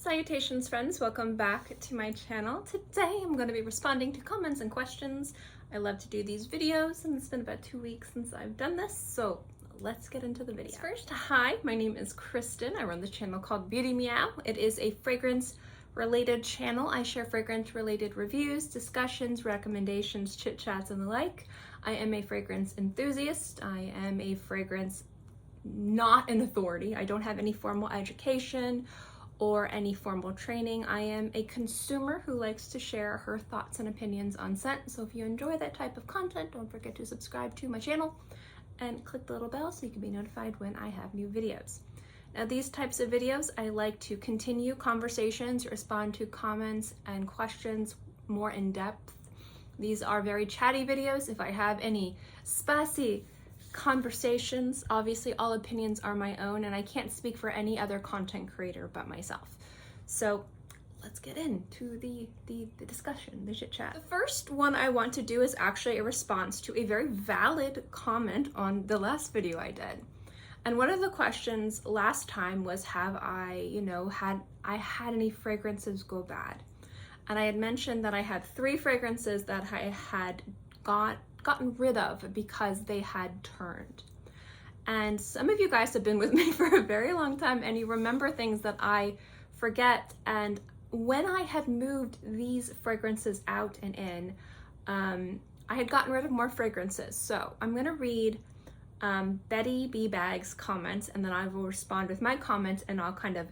Salutations friends, welcome back to my channel. Today I'm going to be responding to comments and questions. I love to do these videos and it's been about 2 weeks since I've done this, so let's get into the video. First, hi, my name is Kristin. I run the channel called Beauty Meow. It is a fragrance related channel. I share fragrance related reviews, discussions, recommendations, chit chats, and the like. I am a fragrance enthusiast. I am a fragrance not an authority. I don't have any formal education or any formal training. I am a consumer who likes to share her thoughts and opinions on scent. So if you enjoy that type of content, don't forget to subscribe to my channel and click the little bell so you can be notified when I have new videos. Now, these types of videos, I like to continue conversations, respond to comments and questions more in depth. These are very chatty videos. If I have any spicy conversations, obviously all opinions are my own and I can't speak for any other content creator but myself. So let's get into the discussion, the chit chat. The first one I want to do is actually a response to a very valid comment on the last video I did. And one of the questions last time was, have I, had any fragrances go bad? And I had mentioned that I had 3 fragrances that I had gotten rid of because they had turned. And some of you guys have been with me for a very long time and you remember things that I forget. And when I had moved these fragrances out and in, I had gotten rid of more fragrances. So I'm gonna read Betty B Bag's comments and then I will respond with my comments and I'll kind of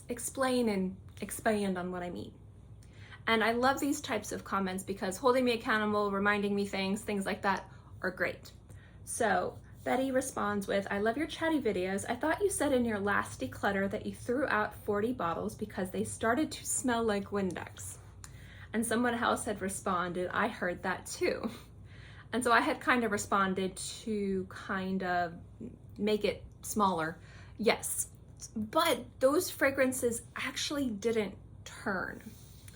explain and expand on what I mean. And I love these types of comments because holding me accountable, reminding me things like that are great. So Betty responds with, I love your chatty videos. I thought you said in your last declutter that you threw out 40 bottles because they started to smell like Windex. And someone else had responded, I heard that too. And so I had kind of responded to kind of make it smaller. Yes, but those fragrances actually didn't turn.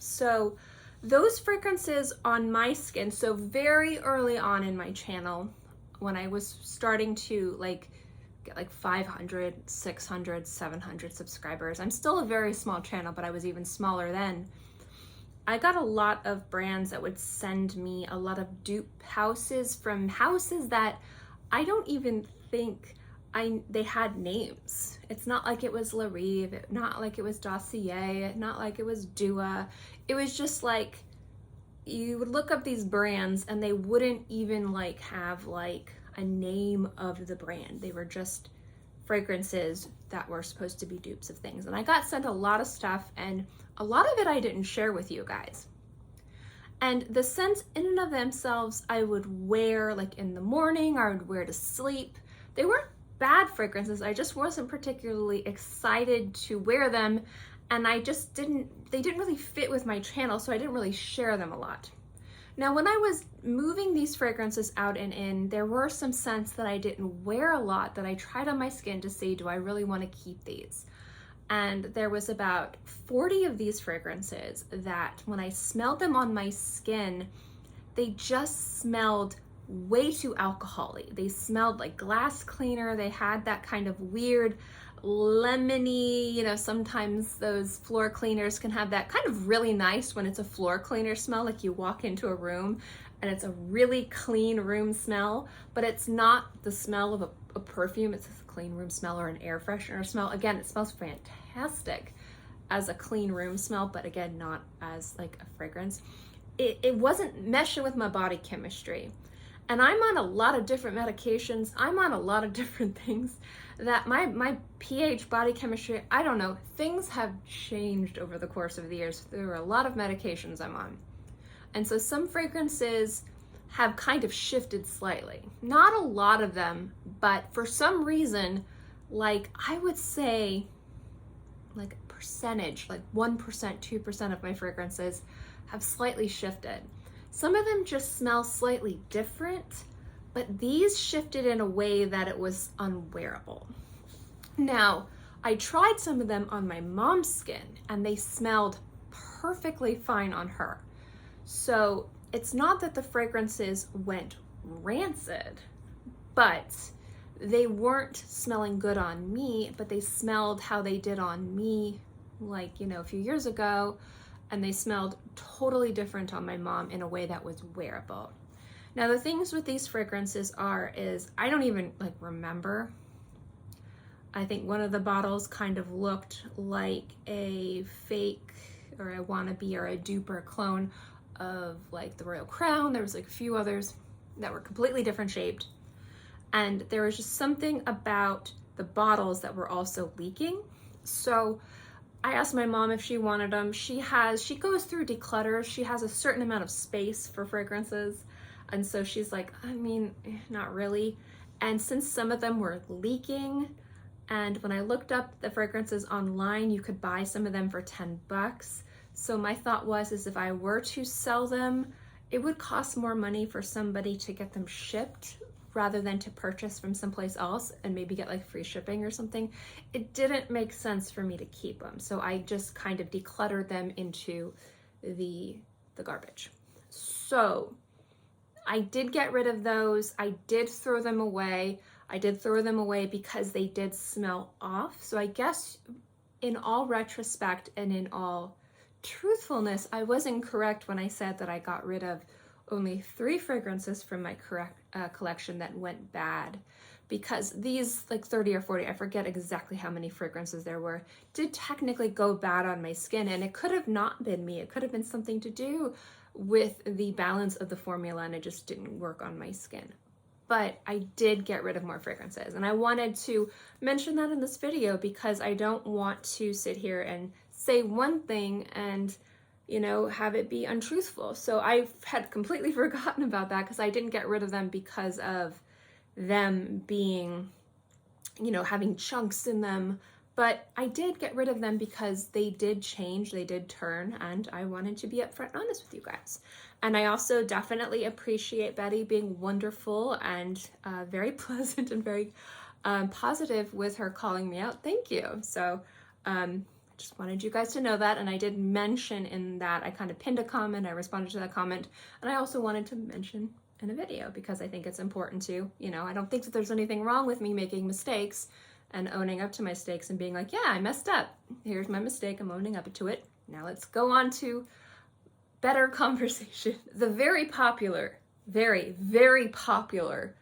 So those fragrances on my skin, so very early on in my channel, when I was starting to get 500, 600, 700 subscribers, I'm still a very small channel, but I was even smaller then. I got a lot of brands that would send me a lot of dupe houses from houses that I don't even think they had names. It's not like it was La Rive, not like it was Dossier, not like it was Dua. It was just like, you would look up these brands and they wouldn't even have a name of the brand. They were just fragrances that were supposed to be dupes of things. And I got sent a lot of stuff and a lot of it I didn't share with you guys. And the scents in and of themselves I would wear in the morning, or I would wear to sleep. They weren't bad fragrances, I just wasn't particularly excited to wear them, and they didn't really fit with my channel, so I didn't really share them a lot. Now, when I was moving these fragrances out and in, there were some scents that I didn't wear a lot that I tried on my skin to see, do I really want to keep these? And there was about 40 of these fragrances that when I smelled them on my skin, they just smelled way too alcohol-y. They smelled like glass cleaner. They had that kind of weird lemony, sometimes those floor cleaners can have that kind of really nice when it's a floor cleaner smell, like you walk into a room and it's a really clean room smell, but it's not the smell of a perfume. It's a clean room smell or an air freshener smell. Again, it smells fantastic as a clean room smell, but again, not as a fragrance. It wasn't meshing with my body chemistry. And I'm on a lot of different medications. I'm on a lot of different things that my pH, body chemistry, I don't know, things have changed over the course of the years. There are a lot of medications I'm on. And so some fragrances have kind of shifted slightly. Not a lot of them, but for some reason, I would say a percentage, 1%, 2% of my fragrances have slightly shifted. Some of them just smell slightly different, but these shifted in a way that it was unwearable. Now, I tried some of them on my mom's skin and they smelled perfectly fine on her. So it's not that the fragrances went rancid, but they weren't smelling good on me, but they smelled how they did on me, like, you know, a few years ago, and they smelled totally different on my mom in a way that was wearable. Now, the things with these fragrances is I don't even like remember. I think one of the bottles kind of looked like a fake or a wannabe or a dupe or a clone of like the Royal Crown. There was like a few others that were completely different shaped. And there was just something about the bottles that were also leaking. So I asked my mom if she wanted them. She goes through declutter. She has a certain amount of space for fragrances. And so she's like, I mean, not really. And since some of them were leaking, and when I looked up the fragrances online, you could buy some of them for $10. So my thought is if I were to sell them, it would cost more money for somebody to get them shipped rather than to purchase from someplace else and maybe get like free shipping or something. It didn't make sense for me to keep them. So I just kind of decluttered them into the garbage. So I did get rid of those. I did throw them away. I did throw them away because they did smell off. So I guess in all retrospect and in all truthfulness, I was incorrect when I said that I got rid of only 3 fragrances from my collection that went bad, because these like 30 or 40, I forget exactly how many fragrances there were, did technically go bad on my skin. And it could have not been me. It could have been something to do with the balance of the formula, and it just didn't work on my skin. But I did get rid of more fragrances, and I wanted to mention that in this video because I don't want to sit here and say one thing and, you know, have it be untruthful. So I had completely forgotten about that because I didn't get rid of them because of them being, you know, having chunks in them. But I did get rid of them because they did change, they did turn, and I wanted to be upfront and honest with you guys. And I also definitely appreciate Betty being wonderful and very pleasant and very positive with her calling me out. Thank you. So just wanted you guys to know that. And I did mention in that, I kind of pinned a comment, I responded to that comment, and I also wanted to mention in a video because I think it's important to, you know, I don't think that there's anything wrong with me making mistakes and owning up to my mistakes and being like, yeah, I messed up. Here's my mistake, I'm owning up to it. Now let's go on to better conversation. The very popular, very, very popular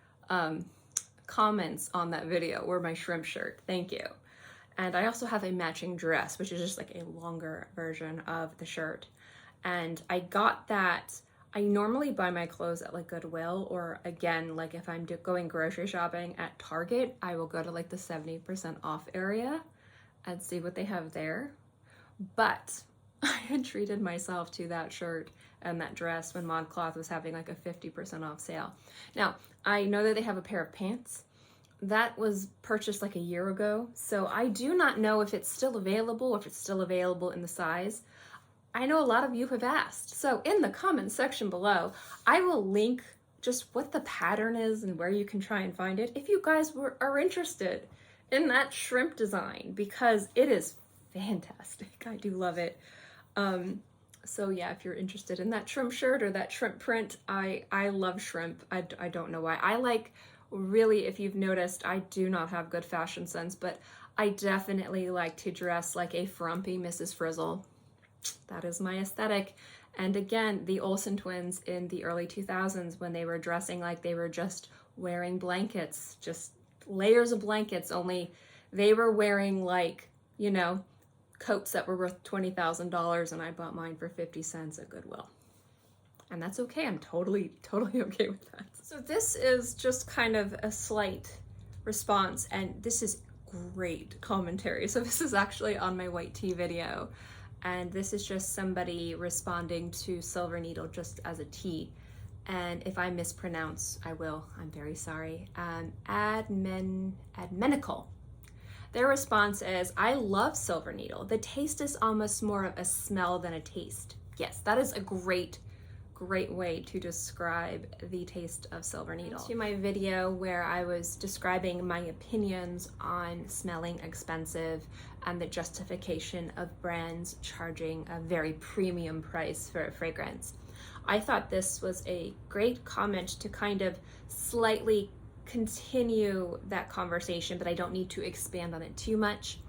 comments on that video were my shrimp shirt. Thank you. And I also have a matching dress, which is just like a longer version of the shirt. And I got that. I normally buy my clothes at like Goodwill, or again, like if I'm going grocery shopping at Target, I will go to like the 70% off area and see what they have there. But I had treated myself to that shirt and that dress when ModCloth was having like a 50% off sale. Now, I know that they have a pair of pants that was purchased like a year ago, so I do not know if it's still available, if it's still available in the size. I know a lot of you have asked, so in the comment section below, I will link just what the pattern is and where you can try and find it if you guys are interested in that shrimp design, because it is fantastic. I do love it. So yeah, if you're interested in that shrimp shirt or that shrimp print, I love shrimp. I don't know why. I like, really, if you've noticed, I do not have good fashion sense, but I definitely like to dress like a frumpy Mrs. Frizzle. That is my aesthetic. And again, the Olsen twins in the early 2000s, when they were dressing like they were just wearing blankets, just layers of blankets, only they were wearing like, you know, coats that were worth $20,000, and I bought mine for 50 cents at Goodwill. And that's okay. I'm totally okay with that. So this is just kind of a slight response, and this is great commentary. So this is actually on my white tea video, and this is just somebody responding to Silver Needle just as a tea. And if I mispronounce, I will. I'm very sorry. Admenical. Their response is, I love Silver Needle. The taste is almost more of a smell than a taste. Yes, that is a great way to describe the taste of Silver Needle. To my video where I was describing my opinions on smelling expensive and the justification of brands charging a very premium price for a fragrance. I thought this was a great comment to kind of slightly continue that conversation, but I don't need to expand on it too much.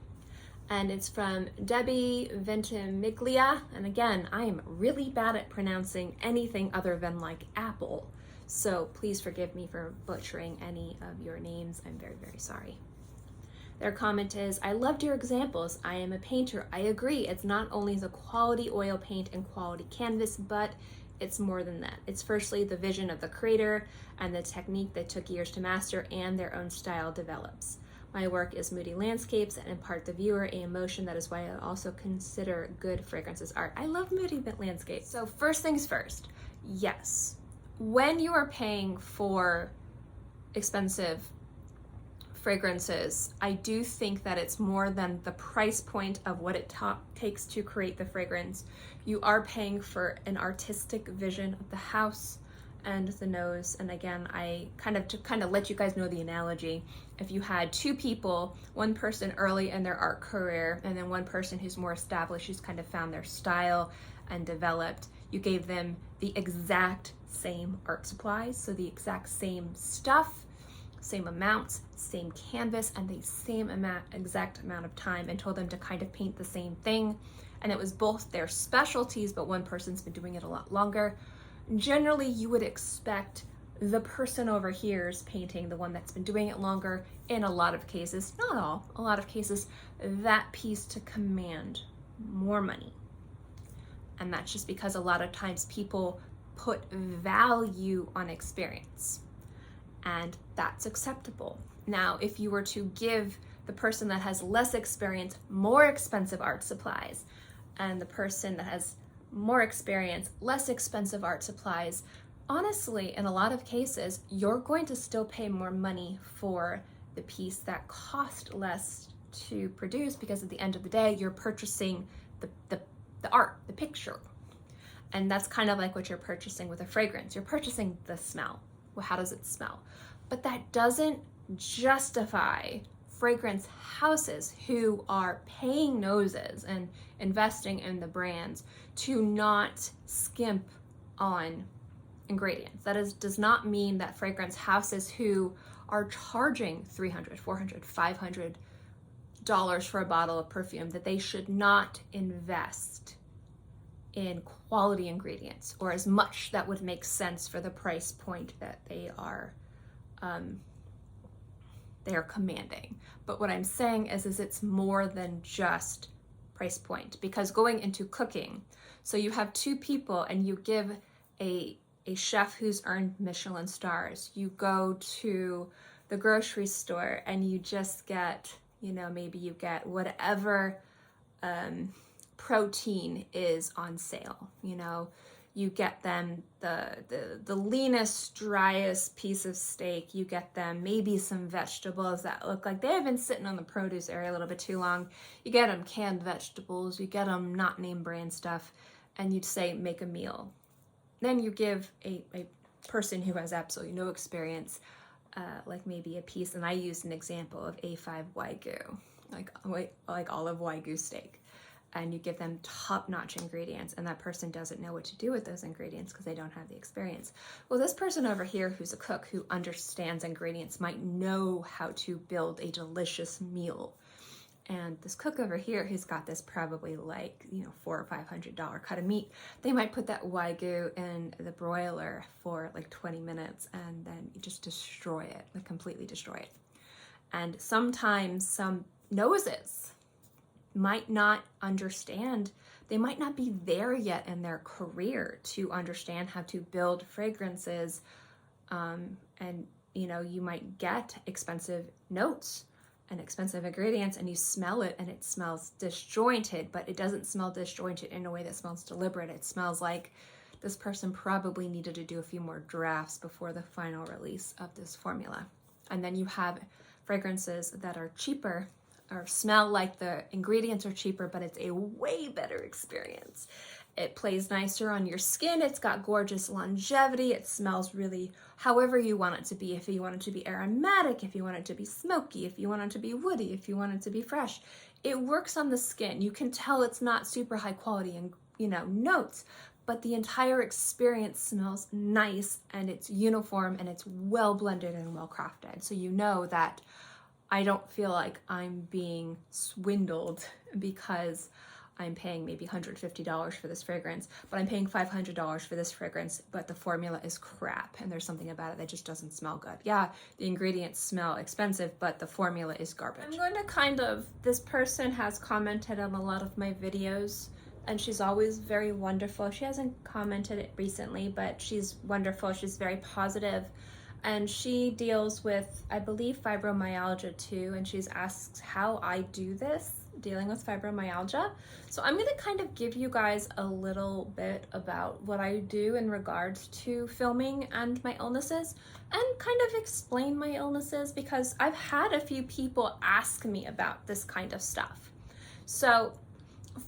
And it's from Debbie Ventimiglia. And again, I am really bad at pronouncing anything other than like apple. So please forgive me for butchering any of your names. I'm very, very sorry. Their comment is, I loved your examples. I am a painter. I agree. It's not only the quality oil paint and quality canvas, but it's more than that. It's firstly the vision of the creator and the technique that took years to master and their own style develops. My work is moody landscapes and impart the viewer a emotion. That is why I also consider good fragrances art. I love moody landscapes. So first things first, yes, when you are paying for expensive fragrances, I do think that it's more than the price point of what it takes to create the fragrance. You are paying for an artistic vision of the house and the nose. And again, I kind of let you guys know the analogy. If you had two people, one person early in their art career and then one person who's more established, who's kind of found their style and developed, you gave them the exact same art supplies, so the exact same stuff, same amounts, same canvas, and the same exact amount of time, and told them to kind of paint the same thing. And it was both their specialties, but one person's been doing it a lot longer. Generally, you would expect the person over here's painting, the one that's been doing it longer, in a lot of cases, not all, a lot of cases, that piece to command more money. And that's just because a lot of times people put value on experience, and that's acceptable. Now, if you were to give the person that has less experience more expensive art supplies, and the person that has more experience, less expensive art supplies, honestly, in a lot of cases, you're going to still pay more money for the piece that cost less to produce, because at the end of the day, you're purchasing the art, the picture. And that's kind of like what you're purchasing with a fragrance. You're purchasing the smell. Well, how does it smell? But that doesn't justify fragrance houses who are paying noses and investing in the brands to not skimp on ingredients. That does not mean that fragrance houses who are charging $300, $400, $500 for a bottle of perfume, that they should not invest in quality ingredients, or as much that would make sense for the price point that they are commanding. But what I'm saying is it's more than just price point, because going into cooking, so you have two people and you give a chef who's earned Michelin stars, you go to the grocery store and you just get, maybe you get whatever protein is on sale. You get them the leanest, driest piece of steak. You get them maybe some vegetables that look like they've been sitting on the produce area a little bit too long. You get them canned vegetables. You get them not name brand stuff, and you'd say make a meal. Then you give a person who has absolutely no experience, like maybe a piece, and I used an example of A5 Wagyu, like olive Wagyu steak. And you give them top-notch ingredients, and that person doesn't know what to do with those ingredients because they don't have the experience. Well, this person over here who's a cook who understands ingredients might know how to build a delicious meal. And this cook over here who's got this probably like, $400 or $500 cut of meat, they might put that Wagyu in the broiler for like 20 minutes and then you just destroy it, like completely destroy it. And sometimes some noses might not understand, they might not be there yet in their career to understand how to build fragrances, and you might get expensive notes and expensive ingredients and you smell it and it smells disjointed, but it doesn't smell disjointed in a way that smells deliberate. It smells like this person probably needed to do a few more drafts before the final release of this formula. And then you have fragrances that are cheaper or smell like the ingredients are cheaper, but it's a way better experience. It plays nicer on your skin. It's got gorgeous longevity. It smells really however you want it to be. If you want it to be aromatic, if you want it to be smoky, if you want it to be woody, if you want it to be fresh, it works on the skin. You can tell it's not super high quality and notes, but the entire experience smells nice and it's uniform and it's well blended and well crafted. So you know that I don't feel like I'm being swindled because I'm paying maybe $150 for this fragrance, but I'm paying $500 for this fragrance, but the formula is crap and there's something about it that just doesn't smell good. Yeah, the ingredients smell expensive, but the formula is garbage. I'm going to this person has commented on a lot of my videos and she's always very wonderful. She hasn't commented it recently, but she's wonderful. She's very positive. And she deals with, I believe, fibromyalgia too, and she's asked how I do this, dealing with fibromyalgia. So I'm gonna kind of give you guys a little bit about what I do in regards to filming and my illnesses, and kind of explain my illnesses because I've had a few people ask me about this kind of stuff. So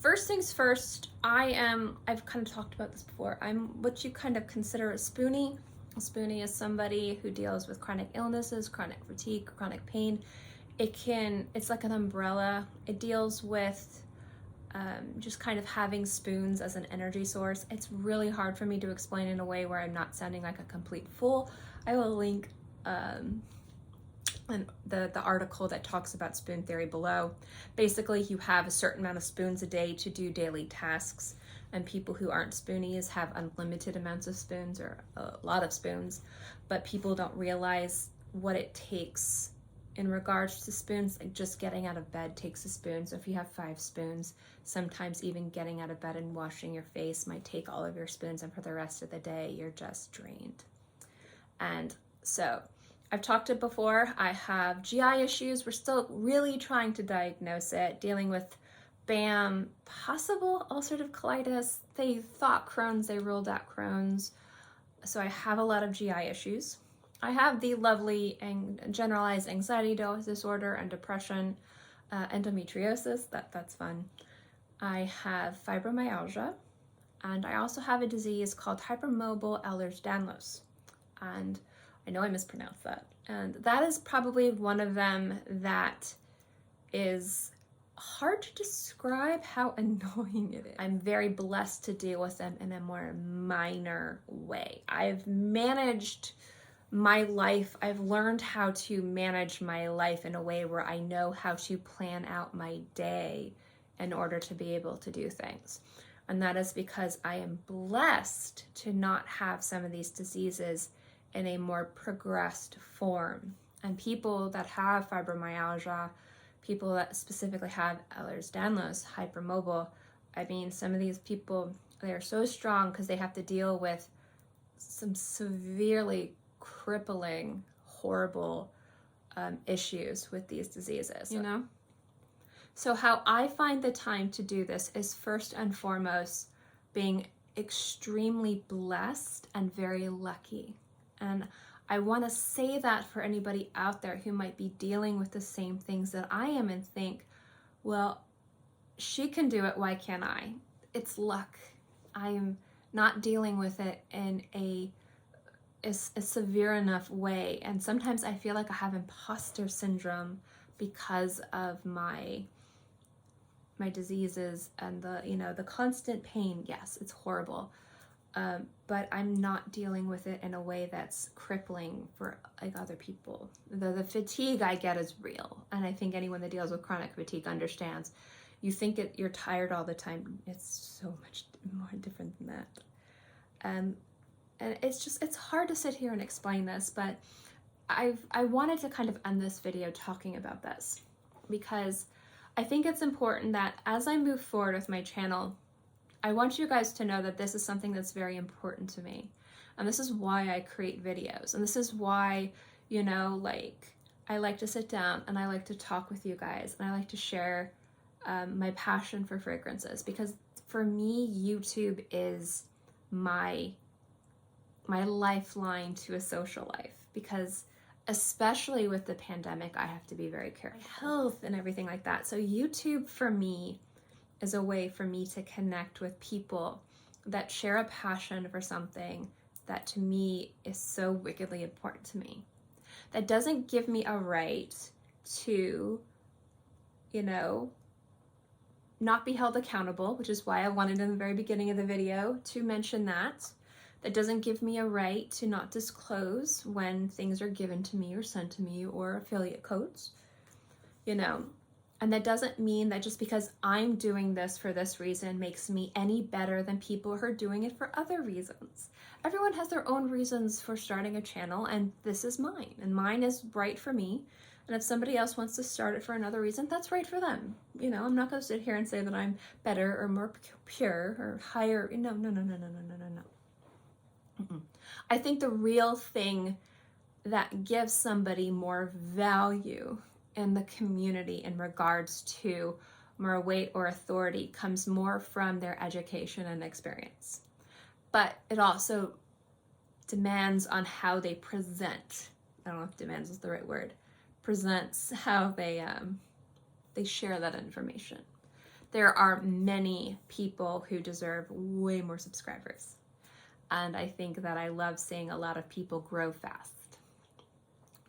first things first, I've kind of talked about this before, I'm what you kind of consider a spoonie. A spoonie is somebody who deals with chronic illnesses, chronic fatigue, chronic pain. It's like an umbrella. It deals with just kind of having spoons as an energy source. It's really hard for me to explain in a way where I'm not sounding like a complete fool. I will link the article that talks about spoon theory below. Basically, you have a certain amount of spoons a day to do daily tasks. And people who aren't spoonies have unlimited amounts of spoons or a lot of spoons, but people don't realize what it takes in regards to spoons. Like just getting out of bed takes a spoon. So if you have 5 spoons, sometimes even getting out of bed and washing your face might take all of your spoons, and for the rest of the day, you're just drained. And so I've talked it before, I have GI issues. We're still really trying to diagnose it, dealing with BAM, possible ulcerative colitis. They thought Crohn's, they ruled out Crohn's. So I have a lot of GI issues. I have the lovely and generalized anxiety disorder and depression, endometriosis, that's fun. I have fibromyalgia, and I also have a disease called hypermobile Ehlers-Danlos. And I know I mispronounced that. And that is probably one of them that is hard to describe how annoying it is. I'm very blessed to deal with them in a more minor way. I've managed my life. I've learned how to manage my life in a way where I know how to plan out my day in order to be able to do things. And that is because I am blessed to not have some of these diseases in a more progressed form. And people that have fibromyalgia, people that specifically have Ehlers-Danlos, hypermobile, I mean, some of these people, they are so strong because they have to deal with some severely crippling, horrible issues with these diseases, you know? So how I find the time to do this is first and foremost being extremely blessed and very lucky. And I want to say that for anybody out there who might be dealing with the same things that I am and think, well, she can do it, why can't I? It's luck. I am not dealing with it in a severe enough way. And sometimes I feel like I have imposter syndrome because of my diseases and the constant pain. Yes, it's horrible. But I'm not dealing with it in a way that's crippling for like other people. The fatigue I get is real. And I think anyone that deals with chronic fatigue understands. You think you're tired all the time. It's so much more different than that. And it's hard to sit here and explain this, but I wanted to kind of end this video talking about this because I think it's important that as I move forward with my channel, I want you guys to know that this is something that's very important to me. And this is why I create videos. And this is why, I like to sit down and I like to talk with you guys and I like to share my passion for fragrances, because for me, YouTube is my lifeline to a social life, because especially with the pandemic, I have to be very careful. Health and everything like that. So YouTube for me is a way for me to connect with people that share a passion for something that to me is so wickedly important to me. That doesn't give me a right to, not be held accountable, which is why I wanted in the very beginning of the video to mention that. That doesn't give me a right to not disclose when things are given to me or sent to me or affiliate codes, you know. And that doesn't mean that just because I'm doing this for this reason makes me any better than people who are doing it for other reasons. Everyone has their own reasons for starting a channel, and this is mine, and mine is right for me. And if somebody else wants to start it for another reason, that's right for them. You know, I'm not going to sit here and say that I'm better or more pure or higher. No. I think the real thing that gives somebody more value in the community in regards to more weight or authority comes more from their education and experience. But it also demands on how they present. I don't know if demands is the right word. Presents how they share that information. There are many people who deserve way more subscribers. And I think that I love seeing a lot of people grow fast.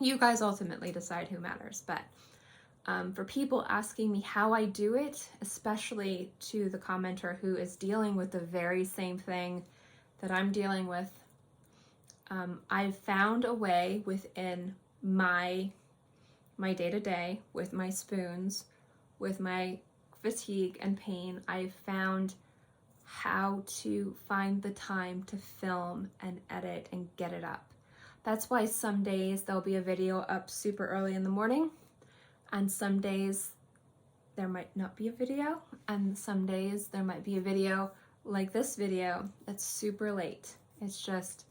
You guys ultimately decide who matters, but for people asking me how I do it, especially to the commenter who is dealing with the very same thing that I'm dealing with, I've found a way within my day-to-day, with my spoons, with my fatigue and pain, I've found how to find the time to film and edit and get it up. That's why some days there'll be a video up super early in the morning, and some days there might not be a video, and some days there might be a video like this video that's super late. It's just,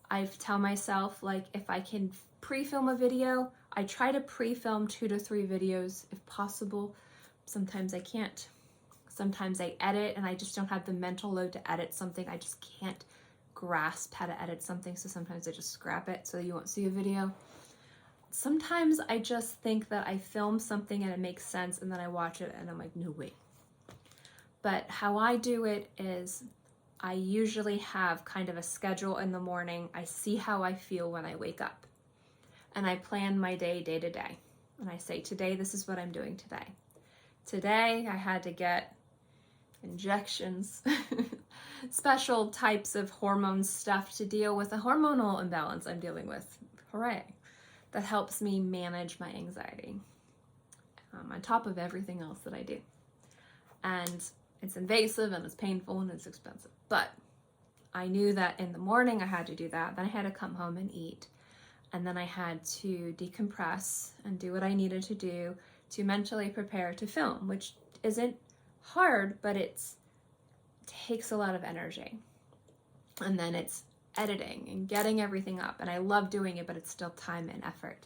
I tell myself, like, if I can pre-film a video, I try to pre-film 2 to 3 videos if possible. Sometimes I can't. Sometimes I edit and I just don't have the mental load to edit something. I just can't grasp how to edit something, so sometimes I just scrap it so you won't see a video. Sometimes I just think that I film something and it makes sense, and then I watch it and I'm like, no way. But how I do it is I usually have kind of a schedule in the morning. I see how I feel when I wake up, and I plan my day to day. And I say, today, this is what I'm doing today. Today, I had to get injections, special types of hormone stuff to deal with a hormonal imbalance I'm dealing with. Hooray. That helps me manage my anxiety on top of everything else that I do. And it's invasive and it's painful and it's expensive. But I knew that in the morning I had to do that. Then I had to come home and eat. And then I had to decompress and do what I needed to do to mentally prepare to film, which isn't hard, but it takes a lot of energy. And then it's editing and getting everything up, and I love doing it, but it's still time and effort.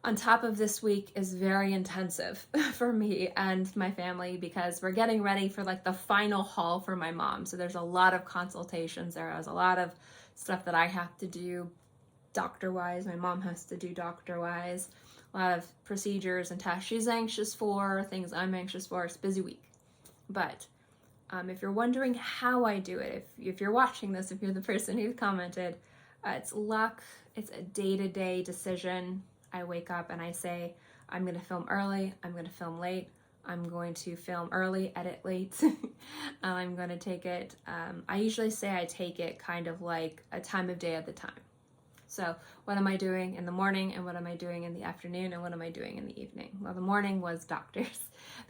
On top of this week is very intensive for me and my family because we're getting ready for like the final haul for my mom. So there's a lot of consultations. There's a lot of stuff that I have to do doctor-wise. My mom has to do doctor-wise. A lot of procedures and tests she's anxious for, things I'm anxious for. It's a busy week. But if you're wondering how I do it, if you're watching this, if you're the person who commented, it's luck. It's a day-to-day decision. I wake up and I say, I'm going to film early, I'm going to film late, I'm going to film early, edit late, I'm going to take it, I usually say I take it kind of like a time of day at the time. So what am I doing in the morning, and what am I doing in the afternoon, and what am I doing in the evening? Well, the morning was doctors,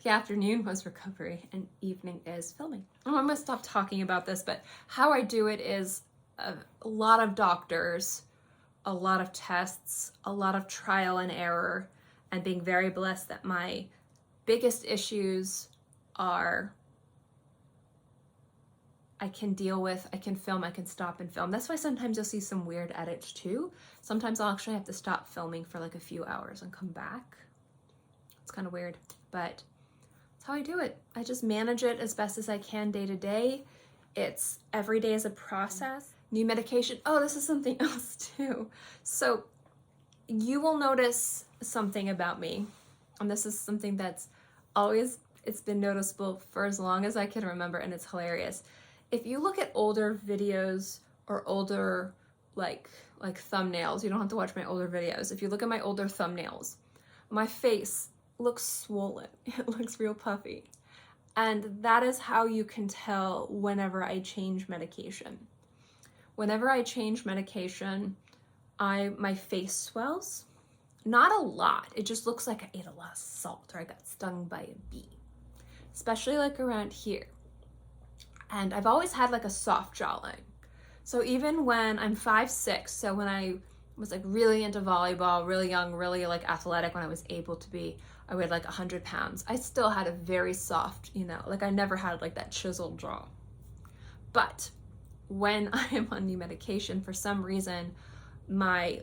the afternoon was recovery, and evening is filming. I'm going to stop talking about this, but how I do it is a lot of doctors, a lot of tests, a lot of trial and error, and being very blessed that my biggest issues are I can deal with, I can film, I can stop and film. That's why sometimes you'll see some weird edits too. Sometimes I'll actually have to stop filming for like a few hours and come back. It's kind of weird, but that's how I do it. I just manage it as best as I can day to day. It's every day is a process. New medication. Oh, this is something else too. So you will notice something about me, and this is something that's always, it's been noticeable for as long as I can remember, and it's hilarious. If you look at older videos or older like thumbnails, you don't have to watch my older videos. If you look at my older thumbnails, my face looks swollen. It looks real puffy. And that is how you can tell whenever I change medication. Whenever I change medication, my face swells. Not a lot. It just looks like I ate a lot of salt or I got stung by a bee. Especially like around here. And I've always had like a soft jawline. So even when I'm 5'6", so when I was like really into volleyball, really young, really like athletic, when I was able to be, I weighed like 100 pounds. I still had a very soft, you know, like I never had like that chiseled jaw. But when I am on new medication, for some reason, my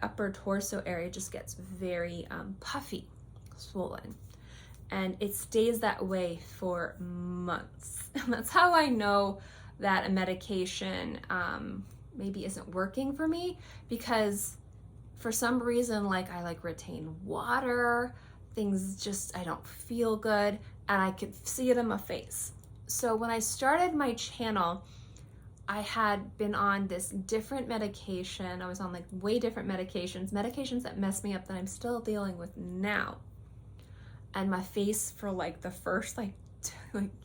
upper torso area just gets very puffy, swollen. And it stays that way for months. And that's how I know that a medication maybe isn't working for me, because for some reason, like I like retain water, things just, I don't feel good, and I could see it in my face. So when I started my channel, I had been on this different medication. I was on like way different medications that messed me up that I'm still dealing with now. And my face for like the first like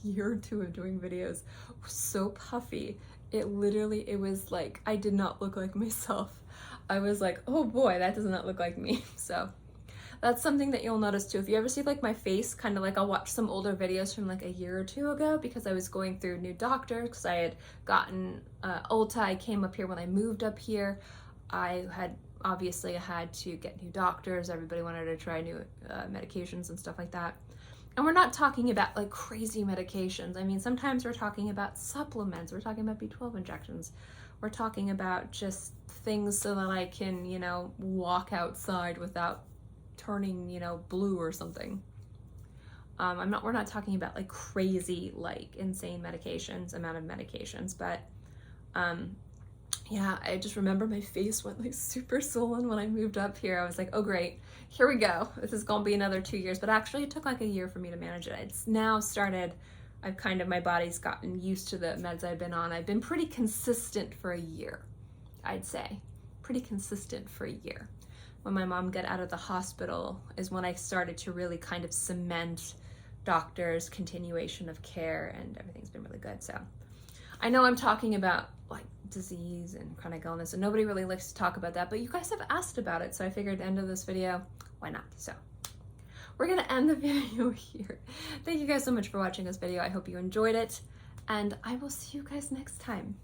year or two of doing videos was so puffy. It was like, I did not look like myself. I was like, oh boy, that does not look like me. So that's something that you'll notice too. If you ever see like my face, kind of like I'll watch some older videos from like a year or two ago, because I was going through new doctors, because I had gotten Ulta. I came up here when I moved up here. I had to get new doctors. Everybody wanted to try new medications and stuff like that. And we're not talking about like crazy medications. I mean, sometimes we're talking about supplements. We're talking about B12 injections. We're talking about just things so that I can, you know, walk outside without turning, you know, blue or something. We're not talking about like crazy, like insane amount of medications, but yeah, I just remember my face went like super swollen when I moved up here. I was like, oh great, here we go. This is gonna be another 2 years, but actually it took like a year for me to manage it. It's now started, my body's gotten used to the meds I've been on. I've been pretty consistent for a year, I'd say. Pretty consistent for a year. When my mom got out of the hospital is when I started to really kind of cement doctors' continuation of care, and everything's been really good. So I know I'm talking about like disease and chronic illness, and nobody really likes to talk about that, but you guys have asked about it, so I figured at the end of this video, why not? So we're gonna end the video here. Thank you guys so much for watching this video. I hope you enjoyed it, and I will see you guys next time.